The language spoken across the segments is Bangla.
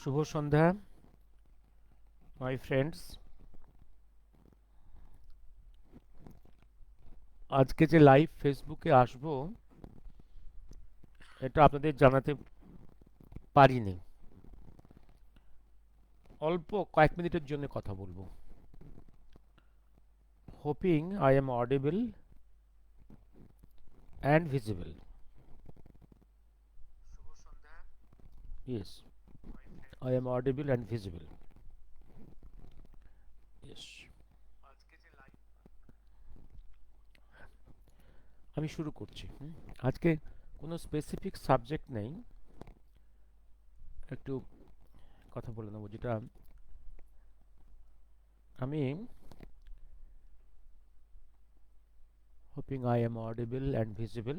Shubho Sandhya my friends. আজকে যে লাইভ ফেসবুকে আসবো এটা আপনাদের জানাতে পারিনি। অল্প কয়েক মিনিটের জন্য কথা বলবো। Hoping I am audible and visible. Yes, I am audible and visible. Yes, আমি শুরু করছি। আজকে কোনো স্পেসিফিক সাবজেক্ট নেই, একটু কথা বলে নেবো যেটা আমি hoping I am audible and visible.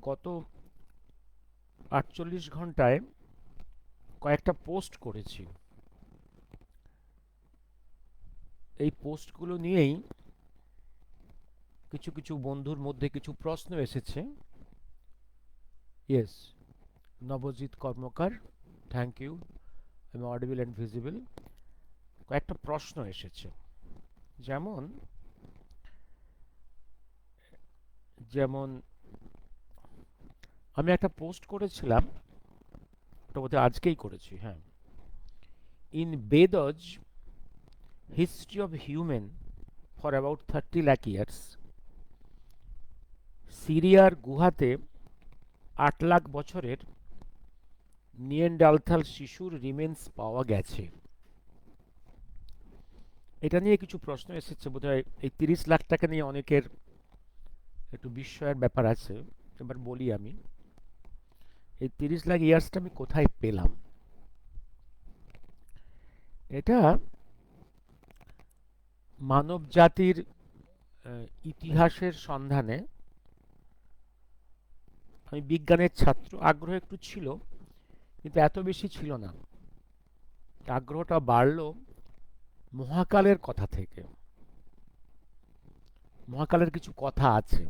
গত 48 ঘন্টায় কয়েকটা পোস্ট করেছি। এই পোস্টগুলো নিয়েই কিছু কিছু বন্ধুর মধ্যে কিছু প্রশ্ন এসেছে। Yes, Nabajit Karmakar, thank you. আমি অডিবল অ্যান্ড ভিজিবল। কয়েকটা প্রশ্ন এসেছে, যেমন যেমন আমি একটা পোস্ট করেছিলাম, ওটা বোধহয় আজকেই করেছি। হ্যাঁ, ইন বেদজ history of human for about 30 lakh years, সিরিয়ার গুহাতে 8 লাখ বছরের নিয়েন্ডালথাল শিশুর রিমেন্স পাওয়া গেছে। এটা নিয়ে কিছু প্রশ্ন এসেছে। বোধহয় এই 30 লাখ টাকা নিয়ে অনেকের একটু বিস্ময়ের ব্যাপার আছে। এবার বলি, আমি এই 30 লাখ ইয়ার্সটা আমি কোথায় পেলাম। এটা মানব জাতির ইতিহাসের সন্ধানে, আমি বিজ্ঞানের ছাত্র, আগ্রহ একটু ছিল কিন্তু এত বেশি ছিল না। আগ্রহটা বাড়লো মহাকালের কথা থেকে। মহাকালের কিছু কথা আছে,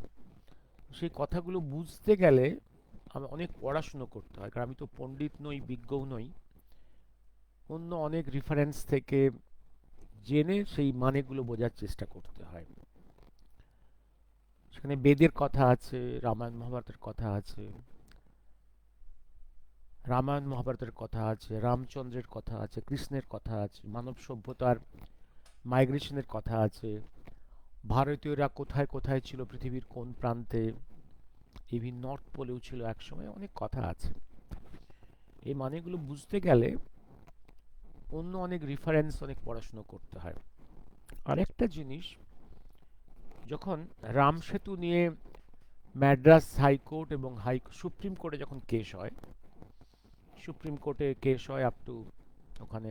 সেই কথাগুলো বুঝতে গেলে আমার অনেক পড়াশুনো করতে হয়, কারণ আমি তো পণ্ডিত নই, বিজ্ঞও নই। অন্য অনেক রেফারেন্স থেকে জেনে সেই মানেগুলো বোঝার চেষ্টা করতে হয়। সেখানে বেদের কথা আছে, রামায়ণ মহাভারতের কথা আছে, রামচন্দ্রের কথা আছে, কৃষ্ণের কথা আছে, মানব সভ্যতার মাইগ্রেশনের কথা আছে, ভারতীয়রা কোথায় কোথায় ছিল, পৃথিবীর কোন প্রান্তে, ইভিন নর্থ পোলেও ছিল একসময়, অনেক কথা আছে। এই মানেগুলো বুঝতে গেলে অন্য অনেক রেফারেন্স, অনেক পড়াশুনো করতে হয়। আরেকটা জিনিস, যখন রাম সেতু নিয়ে ম্যাড্রাস হাইকোর্ট এবং সুপ্রিম কোর্টে যখন কেস হয়, সুপ্রিম কোর্টে কেস হয় আপ টু ওখানে,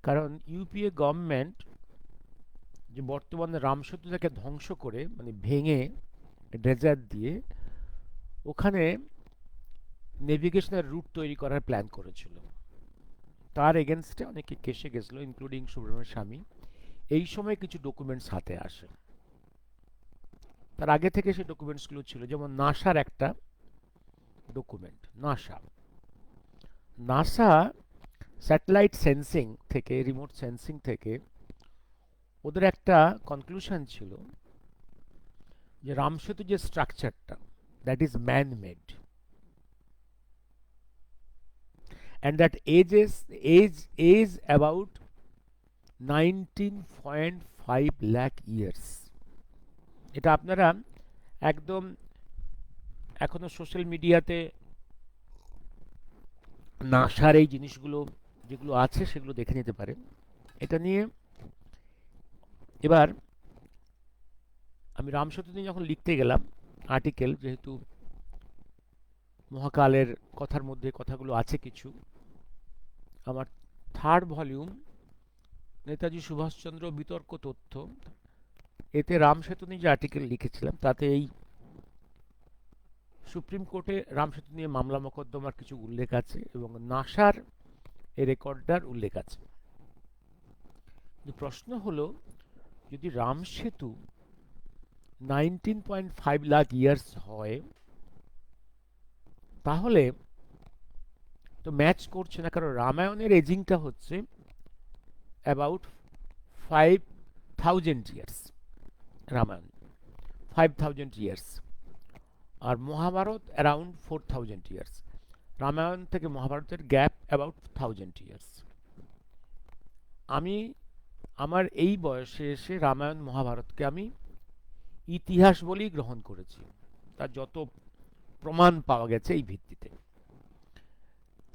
কারণ ইউপিএ গভর্নমেন্ট যে বর্তমানে রাম সেতুটাকে ধ্বংস করে, মানে ভেঙে ডেজার্ট দিয়ে ওখানে নেভিগেশনের রুট তৈরি করার প্ল্যান করেছিল। তার এগেনস্টে অনেকে কেসে গেছিল, ইনক্লুডিং সুব্রমণ্যম স্বামী। এই সময় কিছু ডকুমেন্টস হাতে আসে। তার আগে থেকে সেই ডকুমেন্টসগুলো ছিল, যেমন নাসার একটা ডকুমেন্ট। নাসা স্যাটেলাইট সেন্সিং থেকে, রিমোট সেন্সিং থেকে ওদের একটা কনক্লুশন ছিল যে রামসেতু যে স্ট্রাকচারটা, that is man made, and that age about 19.5 lakh years. এটা আপনারা একদম এখনো সোশ্যাল মিডিয়াতে নাসার এই জিনিসগুলো যেগুলো আছে সেগুলো দেখে নিতে পারেন। এটা নিয়ে এবার আমি রামসেতু নিয়ে যখন লিখতে গেলাম আর্টিকেল, যেহেতু মহাকালের কথার মধ্যে কথাগুলো আছে কিছু, আমার থার্ড ভলিউম নেতাজি সুভাষচন্দ্র বিতর্ক তথ্য, এতে রামসেতু নিয়ে যে আর্টিকেল লিখেছিলাম তাতে এই সুপ্রিম কোর্টে রামসেতু নিয়ে মামলা মোকদ্দমার কিছু উল্লেখ আছে এবং নাসার এই রেকর্ডটার উল্লেখ আছে। প্রশ্ন হলো, যদি রামসেতু 19.5 লাখ ইয়ার্স হয়, তাহলে তো ম্যাচ করছে না, কারণ রামায়ণের এজিংটা হচ্ছে অ্যাবাউট 5,000 ইয়ার্স। রামায়ণ 5,000 ইয়ার্স, আর মহাভারত অ্যারাউন্ড 4,000 ইয়ার্স। রামায়ণ থেকে মহাভারতের গ্যাপ অ্যাবাউট 1,000 ইয়ার্স। আমি আমার এই বয়সে এসে রামায়ণ মহাভারতকে আমি ইতিহাস বলেই গ্রহণ করেছি, তার যত প্রমাণ পাওয়া গেছে এই ভিত্তিতে।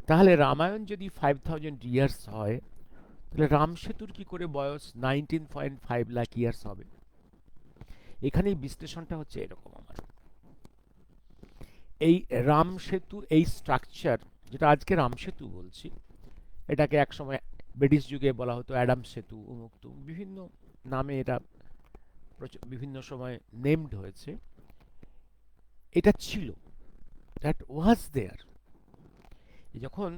তাহলে রামায়ণ যদি 5,000 ইয়ার্স হয়, তাহলে রাম সেতুর কি করে বয়স 19.5 লাখ ইয়ার্স হবে? এখানেই বিশ্লেষণটা হচ্ছে এরকম আমার। এই রাম সেতু, এই স্ট্রাকচার, যেটা আজকে রাম সেতু বলছি, এটাকে একসময় ব্রিটিশ যুগে বলা হতো অ্যাডাম সেতু, উন্মুক্ত বিভিন্ন নামে এটা বিভিন্ন সময় নেমড হয়েছে। এটা ছিল, দ্যাট ওয়াজ দেয়ার। যখন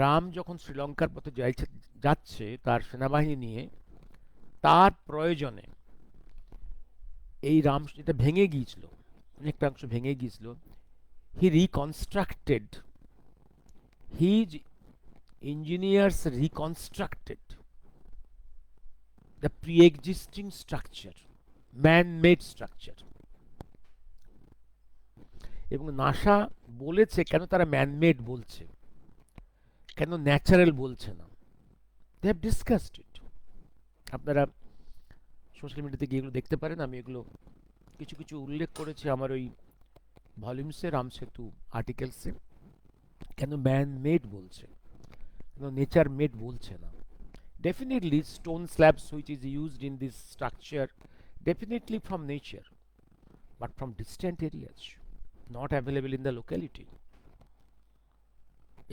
রাম যখন শ্রীলঙ্কার পথে যাচ্ছে তার সেনাবাহিনী নিয়ে, তার প্রয়োজনে এই রাম যেটা ভেঙে গিয়েছিল, অনেকটা অংশ ভেঙে গিয়েছিল, he reconstructed, his engineers reconstructed the pre existing structure, man made structure. এবং নাসা বলেছে কেন তারা ম্যান মেড বলছে, কেন ন্যাচারাল বলছে না। দে হ্যাভ ডিসকাসড ইট। আপনারা সোশ্যাল মিডিয়াতে গিয়ে এগুলো দেখতে পারেন। আমি এগুলো কিছু কিছু উল্লেখ করেছি আমার ওই ভলিউমসে, রাম সেতু আর্টিকেলসে। কেন ম্যান মেড বলছে, কেন নেচার মেড বলছে না। Definitely stone slabs which is used in this structure, definitely from nature, but from distant areas, not available in the locality.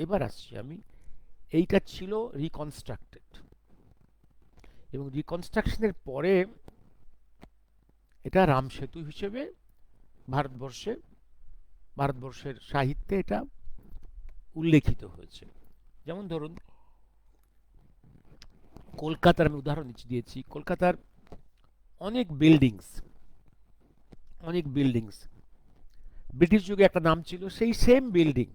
এবার আসছি আমি, এইটা ছিল রিকনস্ট্রাক্টেড, এবং রিকনস্ট্রাকশনের পরে এটা রাম সেতু হিসেবে ভারতবর্ষের সাহিত্যে এটা উল্লেখিত হয়েছে। যেমন ধরুন কলকাতার আমি উদাহরণ দিয়েছি, কলকাতার অনেক বিল্ডিংস ব্রিটিশ যুগে একটা নাম ছিল, সেই সেম বিল্ডিং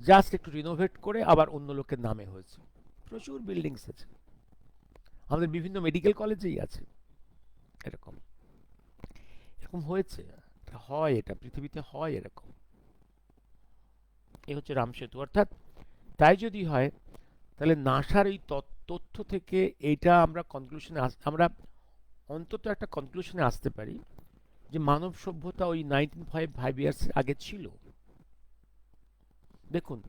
জাস্ট একটু রিনোভেট করে আবার অন্য লোকের নামে হয়েছে। প্রচুর বিল্ডিংস আছে, আমাদের বিভিন্ন মেডিকেল কলেজেই আছে। এরকম এরকম হয়েছে, হয়, এটা পৃথিবীতে হয় এরকম। এ হচ্ছে রাম সেতু। অর্থাৎ তাই যদি হয়, তাহলে নাসার এই তথ্য থেকে এইটা আমরা আমরা অন্তত একটা কনক্লুশনে আসতে পারি যে মানব সভ্যতা ওই 19.5 ইয়ার্স আগে ছিল। দেখুন,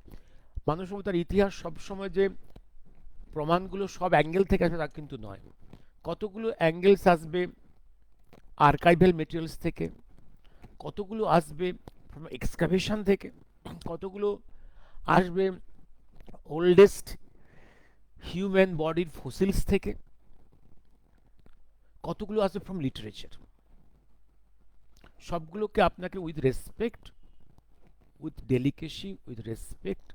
মানব সভ্যতার ইতিহাস সবসময় যে প্রমাণগুলো সব অ্যাঙ্গেল থেকে আসবে তা কিন্তু নয়। কতগুলো অ্যাঙ্গেলস আসবে আর্কাইভাল মেটেরিয়ালস থেকে, কতগুলো আসবে ফ্রম এক্সকাভেশন থেকে, কতগুলো আসবে ওল্ডেস্ট হিউম্যান বডির ফসিলস থেকে, কতগুলো আসবে ফ্রম লিটারেচার। সবগুলোকে আপনাকে with respect, with delicacy, with respect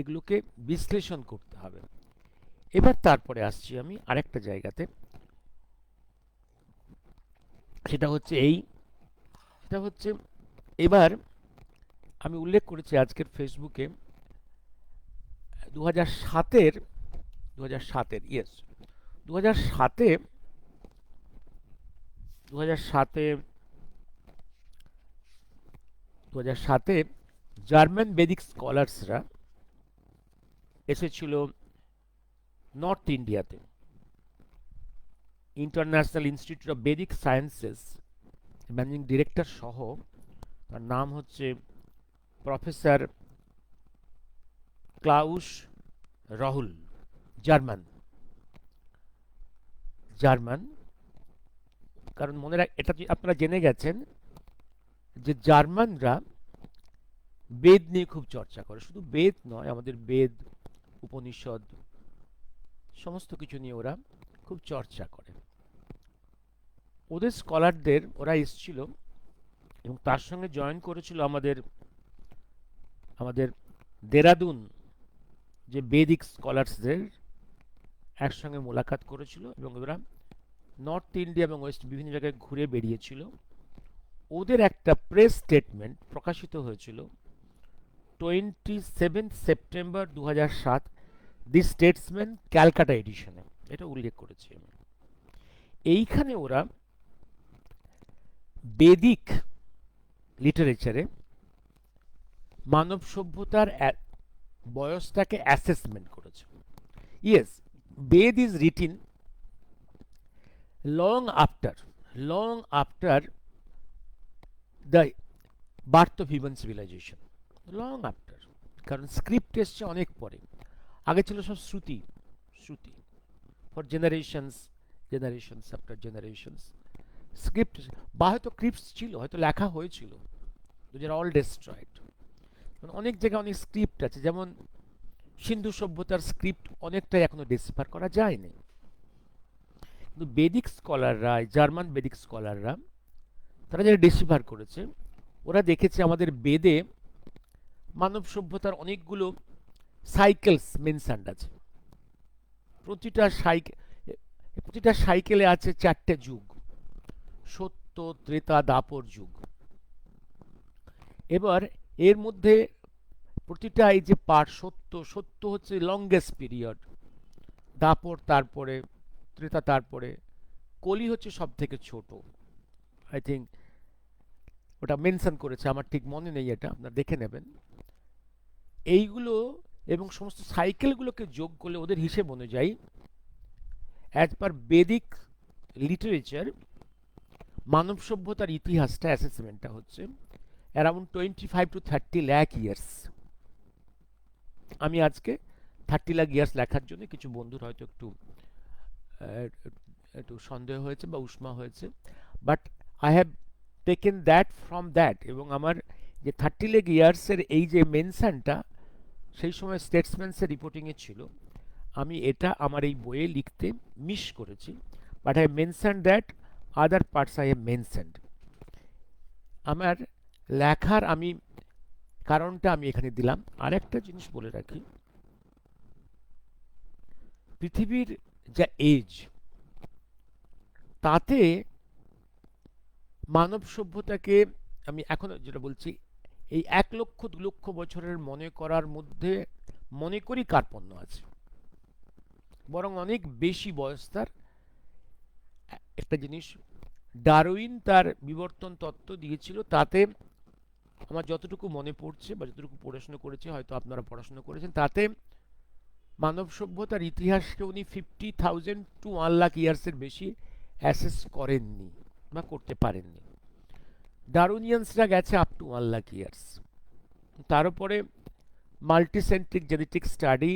এগুলোকে বিশ্লেষণ করতে হবে। এবার তারপরে আসছি আমি আরেকটা জায়গাতে, সেটা হচ্ছে এবার আমি উল্লেখ করেছি আজকের ফেসবুকে 2007-এর 2007-এর ইয়েস 2007-এ 2007-এ 2007-এ জার্মান বেদিক স্কলার্সরা এসেছিল নর্থ ইন্ডিয়াতে, international institute of বেদিক sciences managing director সহ। তার নাম হচ্ছে প্রফেসর ক্লাউস রাহুল। জার্মান, কারণ মনে এটা আপনারা জেনে গেছেন যে জার্মানরা বেদ নিয়ে খুব চর্চা করে। শুধু বেদ নয়, আমাদের বেদ, উপনিষদ সমস্ত কিছু নিয়ে ওরা খুব চর্চা করে। ওদের স্কলারদের ওরা এসেছিল এবং তার সঙ্গে জয়েন করেছিল আমাদের দেরাদুন যে বেদিক স্কলার্সদের একসঙ্গে মোলাকাত করেছিল, এবং ওরা নর্থ ইন্ডিয়া এবং ওয়েস্ট বিভিন্ন জায়গায় ঘুরে বেরিয়েছিল। ওদের একটা প্রেস স্টেটমেন্ট প্রকাশিত হয়েছিল 27 সেপ্টেম্বর 2007 দি স্টেটসম্যান ক্যালকাটা এডিশনে এটা উল্লেখ করেছি আমি। এইখানে ওরা বেদিক লিটারেচারে মানব সভ্যতার বয়সটাকে অ্যাসেসমেন্ট করেছে। Yes, Veda is written long after the birth of human civilization, long after, কারণ স্ক্রিপ্ট এসছে অনেক পরে। আগে ছিল সব শ্রুতি শ্রুতি for generations after generations. Script বা হয়তো ক্রিপ্টস ছিল, হয়তো লেখা হয়েছিল, দোজ আর অল ডেস্ট্রয়েড। অনেক জায়গায় অনেক স্ক্রিপ্ট আছে, যেমন সিন্ধু সভ্যতার স্ক্রিপ্ট অনেকটাই এখনো ডিসিফার করা যায়নি। কিন্তু বেদিক স্কলাররা, জার্মান বেদিক স্কলাররা, তারা যারা ডিসিফার করেছে, ওরা দেখেছে আমাদের বেদে মানব সভ্যতার অনেকগুলো সাইকেলস মেনশনড আছে। প্রতিটা সাইকেলে আছে 4টে যুগ, সত্য, ত্রেতা, দাপর যুগ। এবার এর মধ্যে প্রতিটা এই যে পার্ট, সত্য হচ্ছে লংগেস্ট পিরিয়ড, দাপর তারপরে, ত্রেতা তারপরে, কলি হচ্ছে সব থেকে ছোট। আই থিঙ্ক ওটা মেনশন করেছে, আমার ঠিক মনে নেই, এটা আপনারা দেখে নেবেন। এইগুলো এবং সমস্ত সাইকেলগুলোকে যোগ করলে ওদের হিসেব অনুযায়ী অ্যাজ পার বেদিক লিটারেচার মানব সভ্যতার ইতিহাসটা, অ্যাসেসমেন্টটা হচ্ছে অ্যারাউন্ড 25 to 30 লাখ ইয়ার্স। আমি আজকে 30 লাখ ইয়ার্স লেখার জন্য কিছু বন্ধুর হয়তো একটু সন্দেহ হয়েছে বা উষ্মা হয়েছে, but I have taken that from that. এবং আমার যে 30 লাখ ইয়ার্সের এই যে মেনশনটা সেই সময় স্টেটসম্যানসের রিপোর্টিংয়ে ছিল, আমি এটা আমার এই বইয়ে লিখতে মিস করেছি, but I mention that other parts I have mentioned. আমার লেখার আমি কারণটা আমি এখানে দিলাম। আরেকটা জিনিস বলে রাখি, পৃথিবীর যা এজ, তাতে মানব সভ্যতাকে আমি এখন যেটা বলছি, এই 1 লক্ষ 2 লক্ষ বছরের মনে করার মধ্যে মনে করি কার্পণ্য আছে, বরং অনেক বেশি বয়স তার। একটা জিনিস ডারউইন তার বিবর্তন তত্ত্ব দিয়েছিল, তাতে আমার যতটুকু মনে পড়ছে বা যতটুকু পড়াশোনা করেছি, হয়তো আপনারা পড়াশোনা করেছেন, তাতে মানব সভ্যতার ইতিহাসকে উনি 50,000 to 1 লাখ ইয়ার্সের বেশি অ্যাসেস করেননি বা করতে পারেননি। ডারউইনিয়ানসরা গেছে আপ টু 1 লাখ ইয়ার্স। তার উপরে মাল্টিসেন্ট্রিক জেনেটিক স্টাডি,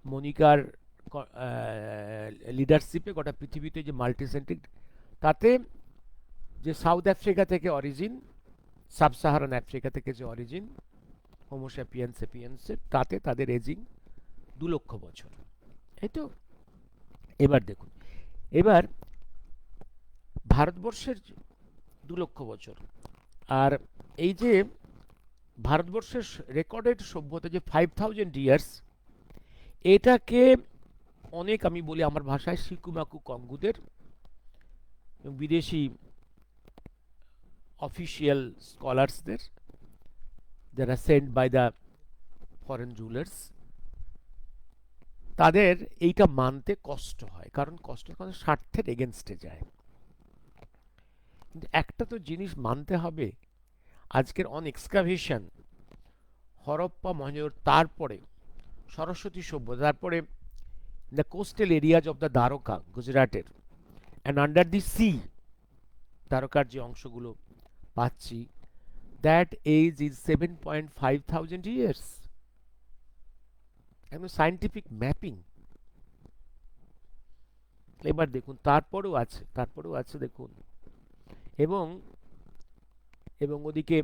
মনিকার লিডারশিপে গোটা পৃথিবীতে যে মাল্টিসেন্ট্রিক, তাতে যে সাউথ আফ্রিকা থেকে অরিজিন, সাব সাহারান আফ্রিকা থেকে যে অরিজিন হোমোস্যাপিয়েন্স সেপিয়েন্সের, তাতে তাদের এজিং 2 লক্ষ বছর। এই তো এবার দেখুন, এবার ভারতবর্ষের 2 লক্ষ বছর, আর এই যে ভারতবর্ষের রেকর্ডেড সভ্যতা যে 5000 ইয়ার্স, এটাকে অনেক, আমি বলি আমার ভাষায়, সিকুমাকু কঙ্গুদের এবং বিদেশি অফিসিয়াল স্কলার্সদের, যারা sent by the foreign rulers, তাদের এইটা মানতে কষ্ট হয়, কারণ স্বার্থের এগেনস্টে যায়। কিন্তু একটা তো জিনিস মানতে হবে, আজকের অন এক্সকাভেশন, হরপ্পা, মহেঞ্জোদারো, তারপরে সরস্বতী সভ্যতা, তারপরে the coastal areas of the Dwarka গুজরাটের, অ্যান্ড আন্ডার দি সি, দ্বারকার যে অংশগুলো পাচ্ছি, দ্যাট এজ ইজ 7,500 ইয়ার্স। একদম সায়েন্টিফিক ম্যাপিং। এবার দেখুন, তারপরেও আছে দেখুন, এবং এবং ওদিকে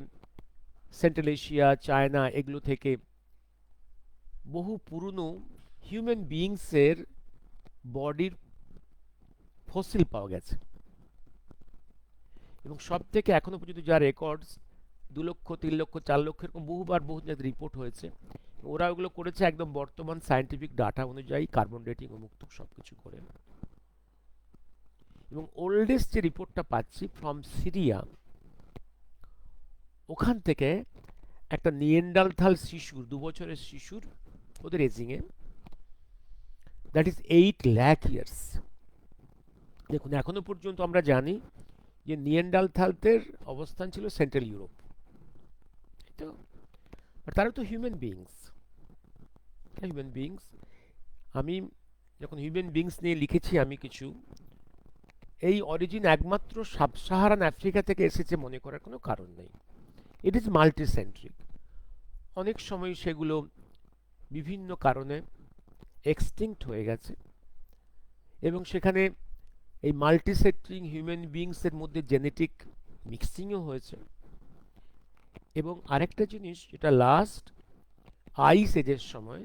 সেন্ট্রাল এশিয়া, চায়না, এগুলো থেকে বহু পুরনো হিউম্যান বিইংসের বডির ফসিল পাওয়া গেছে। এবং সব থেকে এখনো পর্যন্ত যা রেকর্ডস, 2 লক্ষ, 3 লক্ষ, 4 লক্ষ, এরকম বহুবার বহু রিপোর্ট হয়েছে। ওরা ওগুলো করেছে একদম বর্তমান সায়েন্টিফিক ডাটা অনুযায়ী, কার্বন ডেটিং মুক্ত সবকিছু করে। এবং ওল্ডেস্ট যে রিপোর্টটা পাচ্ছি ফ্রম সিরিয়া, ওখান থেকে একটা নিয়েন্ডালথাল শিশুর, 2 বছরের শিশুর ওদের এজিংয়ে, দ্যাট ইজ 8 লাখ ইয়ার্স। দেখুন এখনো পর্যন্ত আমরা জানি যে নিয়েন্ডালথালদের অবস্থান ছিল সেন্ট্রাল ইউরোপ, তাই তো? আর তারা তো হিউম্যান বিংস। আমি যখন হিউম্যান বিংস নিয়ে লিখেছি আমি কিছু, এই অরিজিন একমাত্র সাব সাহারান আফ্রিকা থেকে এসেছে মনে করার কোনো কারণ নেই। It is multicentric. অনেক সময় সেগুলো বিভিন্ন কারণে এক্সটিংক্ট হয়ে গেছে, এবং সেখানে এই মাল্টিসেন্ট্রিক হিউম্যান বিংসের মধ্যে জেনেটিক মিক্সিংও হয়েছে। এবং আরেকটা জিনিস, যেটা লাস্ট আইস এজের সময়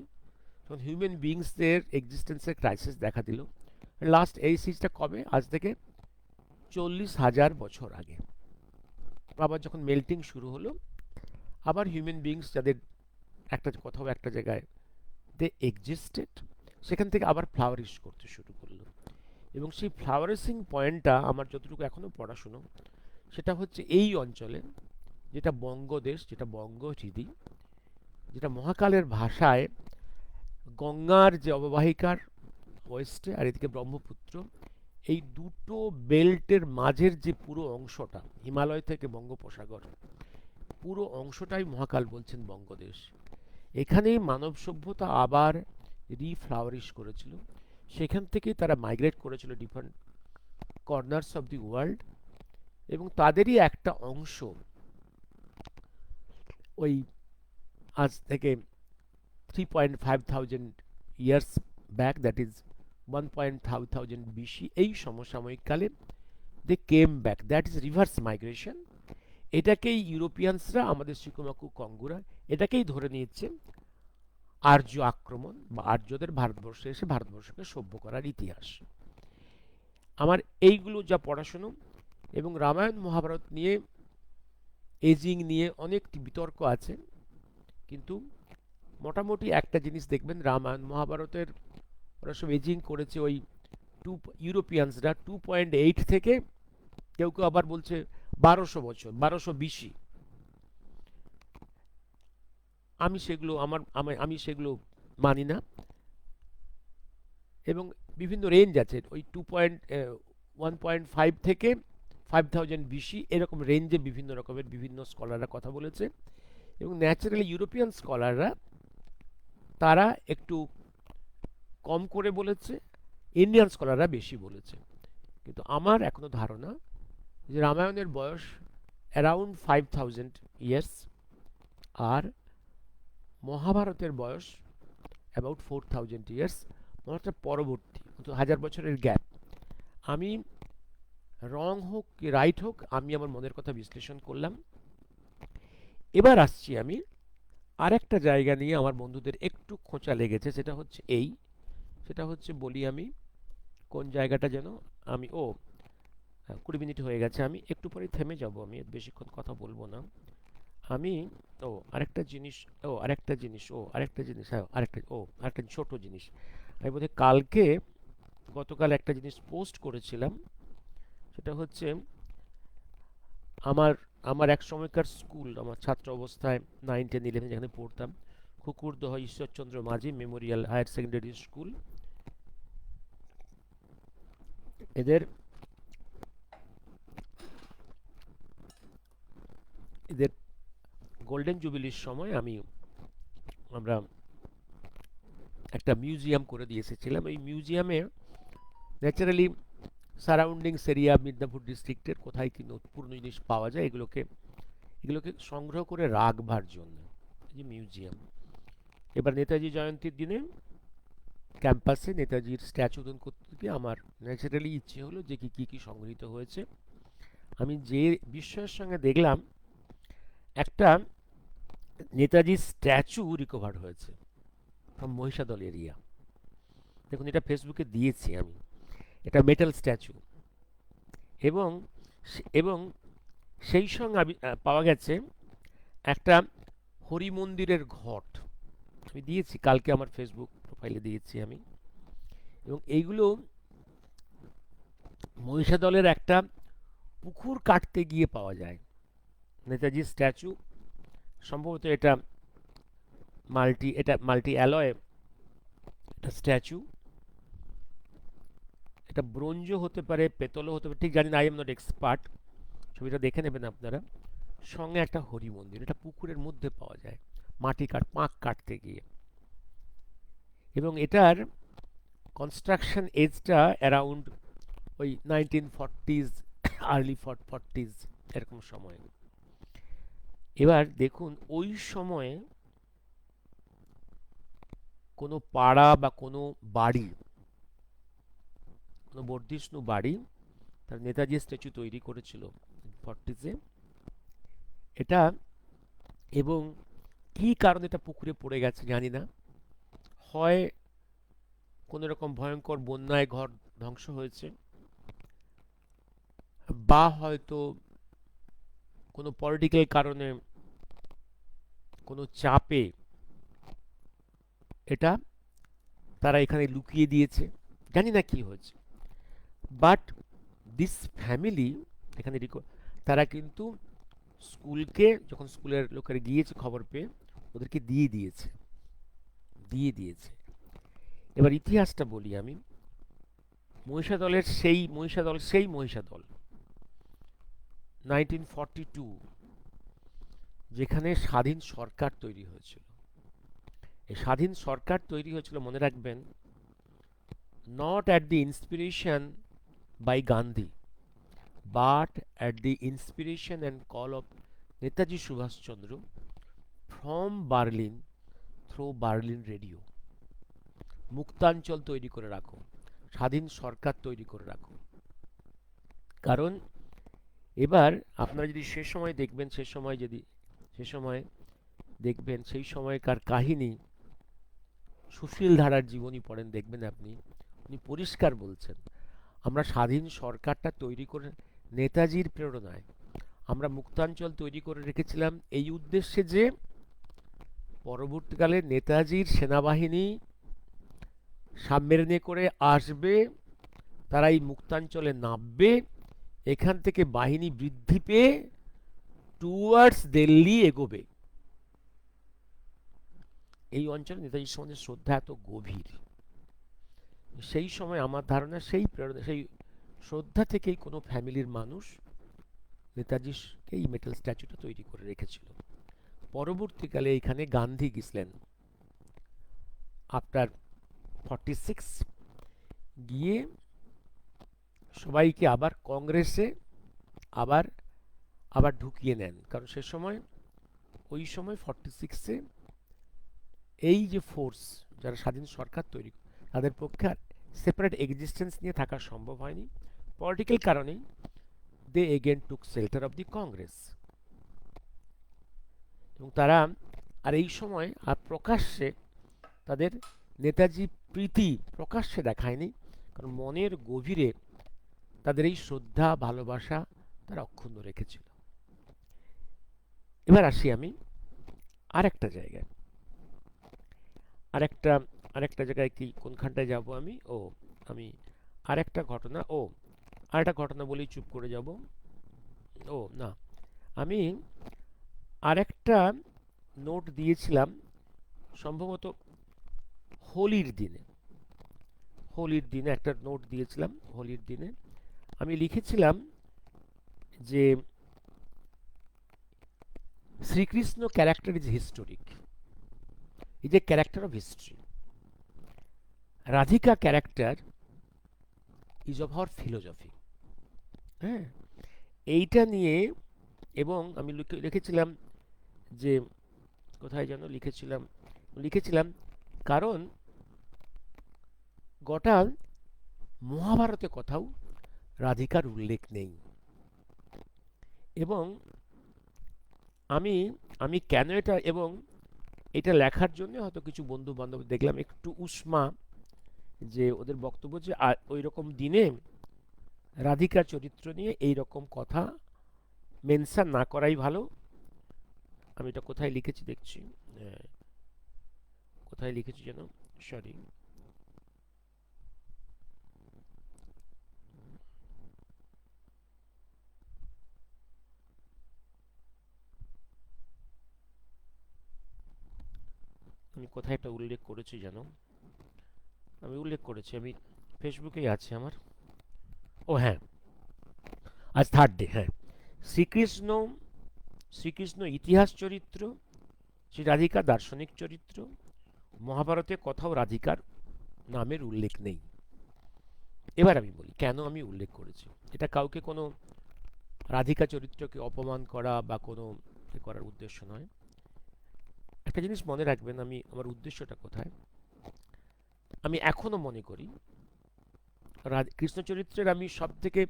যখন হিউম্যান বিংসদের এক্সিস্টেন্সের ক্রাইসিস দেখা দিল, লাস্ট এই সিজটা কবে, আজ থেকে 40,000 বছর আগে। আবার যখন মেল্টিং শুরু হলো, আবার হিউম্যান বিংস যাদের একটা কোথাও একটা জায়গায় দে এক্সিস্টেড, সেখান থেকে আবার ফ্লাওয়ারিশ করতে শুরু করলো। এবং সেই ফ্লাওয়ারিশিং পয়েন্টটা আমার যতটুকু এখনো পড়াশুনো, সেটা হচ্ছে এই অঞ্চলে, যেটা বঙ্গদেশ, যেটা বঙ্গহৃদি, যেটা মহাকালের ভাষায় গঙ্গার যে অববাহিকার ওয়েস্টে আর এদিকে ব্রহ্মপুত্র, এই দুটো বেল্টের মাঝের যে পুরো অংশটা, হিমালয় থেকে বঙ্গোপসাগর, পুরো অংশটাই মহাকাল বলছেন বঙ্গদেশ। এখানেই মানব সভ্যতা আবার রিফ্লাওয়ারিশ করেছিল। সেখান থেকেই তারা মাইগ্রেট করেছিল different corners of the world, এবং তাদেরই একটা অংশ ওই আজ থেকে 3,500 years back, that is 1,500 BC, এই সমসাময়িককালে they came back, that is reverse migration. এটাকেই ইউরোপিয়ানসরা, আমাদের শিকুমাকু কঙ্গুরা, এটাকেই ধরে নিয়েছে আর্য আক্রমণ বা আর্যদের ভারতবর্ষে এসে ভারতবর্ষকে সভ্য করার ইতিহাস। আমার এইগুলো যা পড়াশুনো, এবং রামায়ণ মহাভারত নিয়ে, এজিং নিয়ে অনেক বিতর্ক আছে, কিন্তু মোটামুটি একটা জিনিস দেখবেন, রামায়ণ মহাভারতের ওরা সব এজিং করেছে ওই ইউরোপিয়ানসরা 2.8 থেকে, কেউ কেউ আবার বলছে 1200 বছর, 1200 বিসি। আমি সেগুলো মানি না। এবং বিভিন্ন রেঞ্জ আছে, ওই 1.5 থেকে 5,000 বিসি, এরকম রেঞ্জে বিভিন্ন রকমের বিভিন্ন স্কলাররা কথা বলেছে। এবং ন্যাচারালি ইউরোপিয়ান স্কলাররা তারা একটু কম করে বলেছে, ইন্ডিয়ান স্কলাররা বেশি বলেছে। কিন্তু আমার এখনো ধারণা যে রামায়ণের বয়স অ্যারাউন্ড 5,000 ইয়ার্স, আর মহাভারতের বয়স অ্যাবাউট 4,000 ইয়ার্স, মহাভারতটা পরবর্তী, 1,000 বছরের গ্যাপ। আমি রং হোক কি রাইট হোক, আমি আমার মনের কথা বিশ্লেষণ করলাম। এবার আসছি আমি আরেকটা জায়গা নিয়ে, আমার বন্ধুদের একটু খোঁচা লেগেছে, সেটা হচ্ছে বলি আমি কোন জায়গাটা যেন, আমি 20 মিনিট হয়ে গেছে, আমি একটু পরে থেমে যাব, আমি বেশিক্ষণ কথা বলবো না। আমি ও আরেকটা ছোট জিনিস, আমি বোধহয় গতকাল একটা জিনিস পোস্ট করেছিলাম। সেটা হচ্ছে আমার আমার এক সময়কার স্কুল, আমার ছাত্র অবস্থায় 9, 10, 11 যেখানে পড়তাম, কুকুরদহ ঈশ্বরচন্দ্র মাঝি মেমোরিয়াল হায়ার সেকেন্ডারি স্কুল, এদের এদের গোল্ডেন জুবিলির সময় আমরা একটা মিউজিয়াম করে দিয়ে এসেছিলাম। এই মিউজিয়ামে ন্যাচারালি সারাউন্ডিংস এরিয়া, মিদনাপুর ডিস্ট্রিক্টের কোথায় কি পুরনো জিনিস পাওয়া যায়, এগুলোকে সংগ্রহ করে রাখবার জন্য এই যে মিউজিয়াম। এবার নেতাজি জয়ন্তীর দিনে ক্যাম্পাসে নেতাজির স্ট্যাচু উদ্বোধন করতে গিয়ে আমার ন্যাচারালি ইচ্ছে হলো যে কি কি সংগৃহীত হয়েছে। আমি যে বিস্ময়ের সঙ্গে দেখলাম, একটা নেতাজির স্ট্যাচু রিকভার হয়েছে ফ্রম মহিষাদল এরিয়া। দেখুন, এটা ফেসবুকে দিয়েছি আমি, এটা মেটাল স্ট্যাচু। এবং এবং সেই সঙ্গে পাওয়া গেছে একটা হরি মন্দিরের ঘট, আমি দিয়েছি কালকে আমার ফেসবুক প্রোফাইলে দিয়েছি আমি। এবং এইগুলো মহিষাদলের একটা পুকুর কাটতে গিয়ে পাওয়া যায়। নেতাজির স্ট্যাচু সম্ভবত এটা মাল্টি অ্যালয় একটা স্ট্যাচু। এটা ব্রোঞ্জও হতে পারে, পেতলও হতে পারে, ঠিক জানি না, আই এম নট এক্সপার্ট। ছবিটা দেখে নেবেন আপনারা। সঙ্গে একটা হরি মন্দির, এটা পুকুরের মধ্যে পাওয়া যায় পাঁক কাটতে গিয়ে। এবং এটার কনস্ট্রাকশন এজটা অ্যারাউন্ড ওই 1940s, আর্লি 40s এরকম সময়। এবার দেখুন ওই সময়ে কোনো পাড়া বা কোনো বাড়ি, কোনো বর্ধিষ্ণু বাড়ি তার নেতাজি স্ট্যাচু তৈরি করেছিল 40s-এ এটা। এবং কি কারণে এটা পুকুরে পড়ে গেছে জানি না, হয় কোনো রকম ভয়ঙ্কর বন্যায় ঘর ধ্বংস হয়েছে, বা হয়তো কোনো পলিটিক্যাল কারণে, কোনো চাপে এটা তারা এখানে লুকিয়ে দিয়েছে, জানি না কি হয়েছে। বাট দিস ফ্যামিলি এখানে তারা কিন্তু স্কুলকে, যখন স্কুলের লোকেরা গিয়েছে খবর পেয়ে, ওদেরকে দিয়ে দিয়েছে। এবার ইতিহাসটা বলি আমি। মহিষাদল 1942, যেখানে স্বাধীন সরকার তৈরি হয়েছিল। এই স্বাধীন সরকার তৈরি হয়েছিল, মনে রাখবেন, not at the inspiration by Gandhi, but at the inspiration and call of Netaji Subhash Chandra from Berlin, through Berlin radio. মুক্তাঞ্চল তৈরি করে রাখো, স্বাধীন সরকার তৈরি করে রাখো। কারণ এবার আপনারা যদি সে সময় দেখবেন, সেই সময়কার কাহিনী, সুশীল ধারার জীবনী পড়েন, দেখবেন আপনি, উনি পরিষ্কার বলছেন আমরা স্বাধীন সরকারটা তৈরি করে নেতাজির প্রেরণায় আমরা মুক্তাঞ্চল তৈরি করে রেখেছিলাম এই উদ্দেশ্যে যে পরবর্তীকালে নেতাজির সেনাবাহিনী সাবমেরিনে করে আসবে, তারা এই মুক্তাঞ্চলে নামবে, এখান থেকে বাহিনী বৃদ্ধি পেয়ে টুয়ার্ডস দিল্লি এগোবে। এই অঞ্চলে নেতাজির সম্বন্ধে শ্রদ্ধা এত গভীর, সেই সময় আমার ধারণা সেই প্রেরণা, সেই শ্রদ্ধা থেকেই কোনো ফ্যামিলির মানুষ নেতাজিকে এই মেটাল স্ট্যাচুটা তৈরি করে রেখেছিল। পরবর্তীকালে এইখানে গান্ধী গেছিলেন আফটার 46, গিয়ে সবাইকে আবার কংগ্রেসে আবার আবার ঢুকিয়ে নেন। কারণ ওই সময় 46-এ এই যে ফোর্স, যারা স্বাধীন সরকার তৈরি, তাদের পক্ষে আর সেপারেট এক্সিস্টেন্স নিয়ে থাকা সম্ভব হয়নি। পলিটিক্যাল কারণেই they again took shelter of the Congress. এবং তারা আর এই সময় আর প্রকাশ্যে তাদের নেতাজি প্রীতি প্রকাশ্যে দেখায়নি, কারণ মনের গভীরে তাদের এই শ্রদ্ধা ভালোবাসা তারা অক্ষুণ্ণ রেখেছিল। এবার আসি আমি আরেকটা জায়গায়, আরেকটা আরেকটা জায়গায়, কি কোনখানটায় যাব আমি, আমি আরেকটা ঘটনা বলেই চুপ করে যাব। না, আমি আরেকটা নোট দিয়েছিলাম সম্ভবত হোলির দিনে। একটা নোট দিয়েছিলাম হোলির দিনে। আমি লিখেছিলাম যে Shrikrishna character is historic, is a character of history. Radhika character is of her philosophy. হ্যাঁ, এইটা নিয়ে। এবং আমি লিখেছিলাম যে, কোথায় যেন লিখেছিলাম কারণ গোটা মহাভারতে কোথাও রাধিকার উল্লেখ নেই। এবং আমি আমি কেন এটা, এবং এটা লেখার জন্য হয়তো কিছু বন্ধু বান্ধব দেখলাম একটু উষ্মা, যে ওদের বক্তব্য যে ওই রকম দিনে রাধিকার চরিত্র নিয়ে এই রকম কথা মেনশন না করাই ভালো। আমি এটা কোথায় লিখেছি দেখছি, কোথায় লিখেছি যেন, সরি, আমি কোথায় এটা উল্লেখ করেছি জানো, আমি উল্লেখ করেছি, আমি ফেসবুকেই আছে আমার। ও হ্যাঁ, আজ থার্ড ডে, হ্যাঁ। শ্রীকৃষ্ণ, শ্রীকৃষ্ণ ইতিহাস চরিত্র, শ্রী রাধিকা দার্শনিক চরিত্র। মহাভারতে কোথাও রাধিকার নামের উল্লেখ নেই। এবার আমি বলি কেন আমি উল্লেখ করেছি। এটা কাউকে কোনো রাধিকা চরিত্রকে অপমান করা বা কোনো করার উদ্দেশ্য নয়। একটা জিনিস মনে রাখবেন, আমি আমার উদ্দেশ্যটা কোথায়। আমি এখনো মনে করি কৃষ্ণ চরিত্রের আমি সব থেকে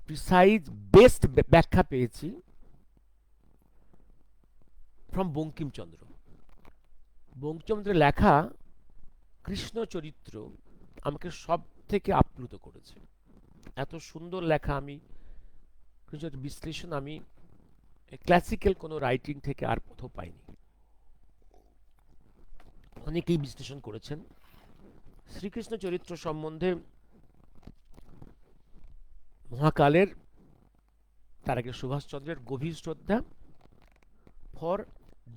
প্রিসাইজ বেস্ট ব্যাখ্যা পেয়েছি ফ্রম বঙ্কিমচন্দ্র। বঙ্কিমচন্দ্রের লেখা কৃষ্ণ চরিত্র আমাকে সব থেকে আপ্লুত করেছে। এত সুন্দর লেখা আমি কৃষ্ণ বিশ্লেষণ আমি ক্লাসিক্যাল কোনো রাইটিং থেকে আর কোথাও পাইনি। অনেকেই বিশ্লেষণ করেছেন শ্রীকৃষ্ণ চরিত্র সম্বন্ধে। মহাকালের, তার আগে সুভাষচন্দ্রের গভীর শ্রদ্ধা for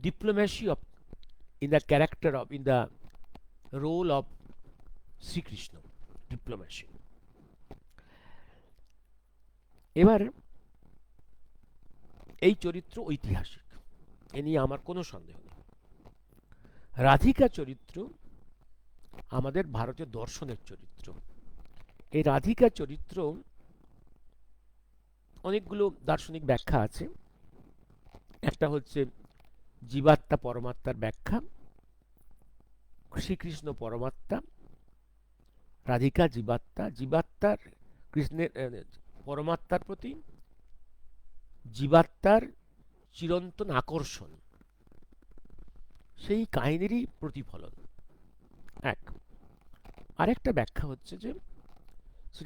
diplomacy of in the character of in the role of Shrikrishna, diplomacy. এবার এই চরিত্র ঐতিহাসিক, এ নিয়ে আমার কোনো সন্দেহ নেই। রাধিকা চরিত্র আমাদের ভারতীয় দর্শনের চরিত্র। এই রাধিকা চরিত্র অনেকগুলো দার্শনিক ব্যাখ্যা আছে। একটা হচ্ছে জীবাত্মা পরমাত্মার ব্যাখ্যা, শ্রীকৃষ্ণ পরমাত্মা, রাধিকা জীবাত্মা। জীবাত্মার কৃষ্ণের পরমাত্মার প্রতি জীবাত্মার চিরন্তন আকর্ষণ, সেই কাহিনীরই প্রতিফলন এক। আরেকটা ব্যাখ্যা হচ্ছে যে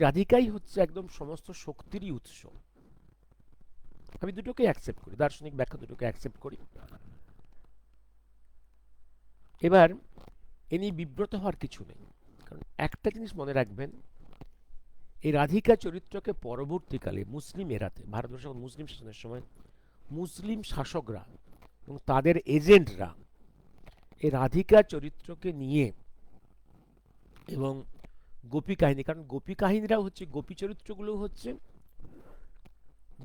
রাধিকাই হচ্ছে একদম সমস্ত শক্তিরই উৎস। আমি দুটোকে অ্যাকসেপ্ট করি, দার্শনিক ব্যাখ্যা দুটোকে অ্যাকসেপ্ট করি। এবার এ নিয়ে বিব্রত হওয়ার কিছু নেই, কারণ একটা জিনিস মনে রাখবেন, এই রাধিকা চরিত্রকে পরবর্তীকালে মুসলিম এরাতে, ভারতবর্ষ মুসলিম শাসনের সময় মুসলিম শাসকরা এবং তাদের এজেন্টরা এই রাধিকা চরিত্রকে নিয়ে এবং গোপী কাহিনী, কারণ গোপী কাহিনীরাও হচ্ছে, গোপী চরিত্রগুলো হচ্ছে,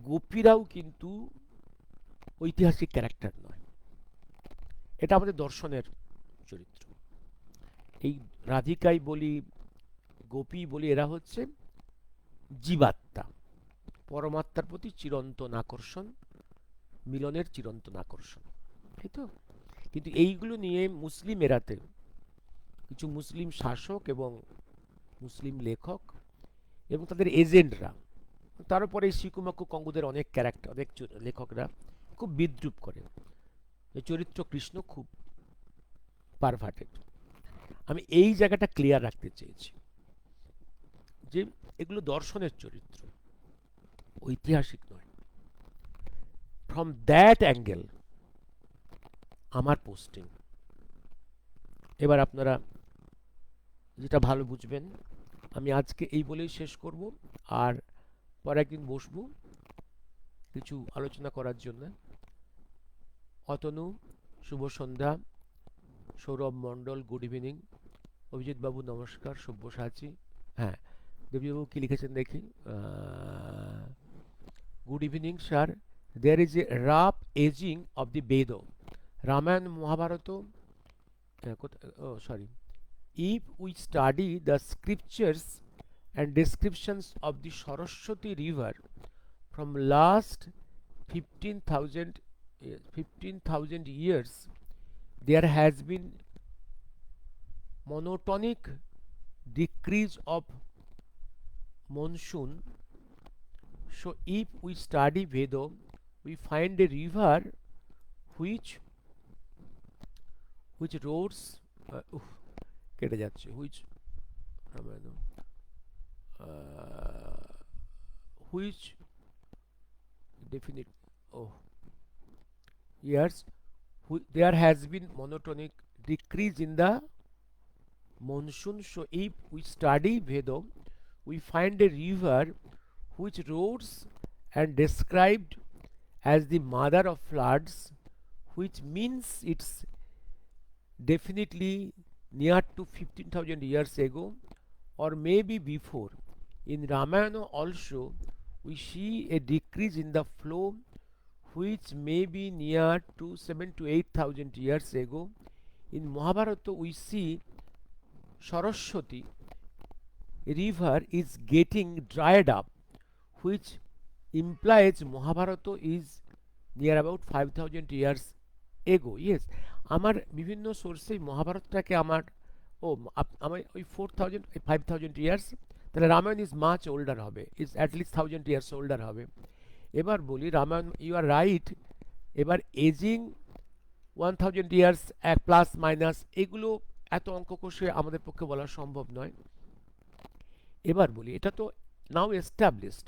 গোপীরাও কিন্তু ঐতিহাসিক ক্যারেক্টার নয়, এটা আমাদের দর্শনের চরিত্র। এই রাধিকাই বলি, গোপী বলি, এরা হচ্ছে জীবাত্মা, পরমাত্মার প্রতি চিরন্তন আকর্ষণ, মিলনের চিরন্তন আকর্ষণ, তাই তো? কিন্তু এইগুলো নিয়ে মুসলিম এরাতে কিছু মুসলিম শাসক এবং মুসলিম লেখক এবং তাদের এজেন্টরা, তার উপরে শিকুমাকু কঙ্গুদের অনেক ক্যারেক্টার, অনেক লেখকরা খুব বিদ্রুপ করে এই চরিত্র কৃষ্ণ খুব পারভার্টেড। আমি এই জায়গাটা ক্লিয়ার রাখতে চেয়েছি যে এগুলো দর্শনের চরিত্র, ঐতিহাসিক নয়। ফ্রম দ্যাট অ্যাঙ্গেল আমার পোস্টিং। এবার আপনারা যেটা ভালো বুঝবেন, আমি আজকে এই বলেই শেষ করব, আর পরে একদিন বসবো কিছু আলোচনা করার জন্য। অতনু, শুভ সন্ধ্যা। Saurav Mondal, good evening. অভিজিৎ বাবু নমস্কার, সব্যসাচী। হ্যাঁ, দেবীবাবু কি লিখেছেন দেখি। Good evening sir. There is a rough aging of the Veda, Ramayana Mahabharata, sorry, if we study the scriptures and descriptions of the Saraswati river from last 15,000 years, there has been monotonic decrease of monsoon. So if we study Veda, we find a river which roars, কেটে যাচ্ছে, which definite, oh yes, there has been monotonic decrease in the monsoon. So if we study Veda, we find a river which roars and described as the mother of floods, which means its definitely near to 15,000 years ago, or maybe before. In Ramayana also, we see a decrease in the flow which may be near to 7 to 8,000 years ago. In Mahabharata, we see Saraswati river is getting dried up, which implies Mahabharata is near about 5,000 years ago. Yes, আমার বিভিন্ন সোর্সে মহাভারতটাকে আমার ওই 4,000 5,000 ইয়ার্স, তাহলে রামায়ণ ইজ মাচ ওল্ডার হবে, ইজ অ্যাটলিস্ট 1,000 ইয়ার্স ওল্ডার হবে। এবার বলি রামায়ণ, ইউ আর রাইট। এবার এজিং 1,000 ইয়ার্স প্লাস মাইনাস এগুলো এত অঙ্ক কষে আমাদের পক্ষে বলা সম্ভব নয়। এবার বলি এটা তো নাও এস্টাবলিশড।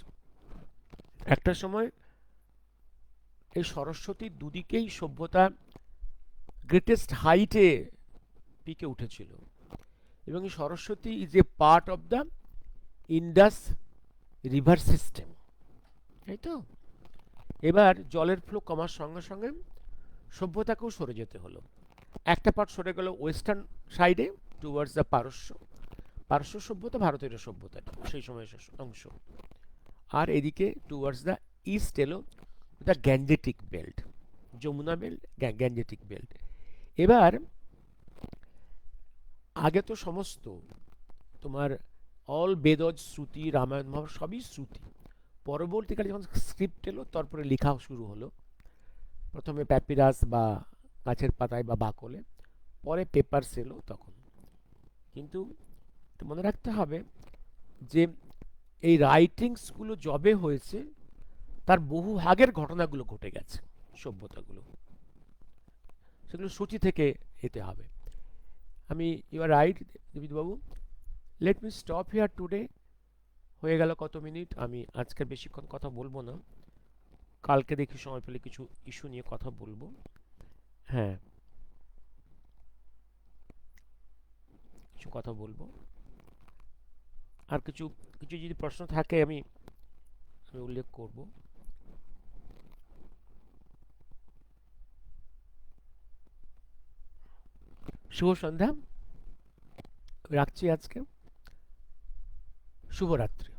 একটা সময় এই সরস্বতীর দুদিকেই সভ্যতা গ্রেটেস্ট হাইটে পিকে উঠেছিল, এবং এই Saraswati is a part of the Indus river system, তাই তো? এবার জলের ফ্লো কমার সঙ্গে সঙ্গে সভ্যতাকেও সরে যেতে হলো। একটা পার্ট সরে গেল ওয়েস্টার্ন সাইডে টুয়ার্ডস দ্য পারস্য, পারস্য সভ্যতা ভারতের সভ্যতা সেই সময়ের অংশ, আর এদিকে টুয়ার্ডস দ্য ইস্ট এলো the gangetic belt, Yamuna belt, gangetic belt. এবার আগে তো সমস্ত তোমার অল বেদজ শ্রুতি, রামায়ণ মহাভারত সবই শ্রুতি। পরবর্তীকালে যখন স্ক্রিপ্ট এলো তারপরে লেখা শুরু হলো, প্রথমে প্যাপিরাস বা গাছের পাতায় বা বাকলে, পরে পেপারস এলো তখন। কিন্তু মনে রাখতে হবে যে এই রাইটিংসগুলো যবে হয়েছে তার বহু আগের ঘটনাগুলো ঘটে গেছে, সভ্যতাগুলো, সেগুলো সূচি থেকে এতে হবে। আমি ইউ আর রাইট দেবিদবাবু। Let me stop here today. হয়ে গেল কত মিনিট, আমি আজকে বেশিক্ষণ কথা বলবো না, কালকে দেখি সময় পেলে কিছু ইস্যু নিয়ে কথা বলবো। হ্যাঁ, কিছু কথা বলবো, আর কিছু কিছু যদি প্রশ্ন থাকে আমি আমি উল্লেখ করব। শুভ সন্ধ্যা, রাখছি আজকে, শুভরাত্রি।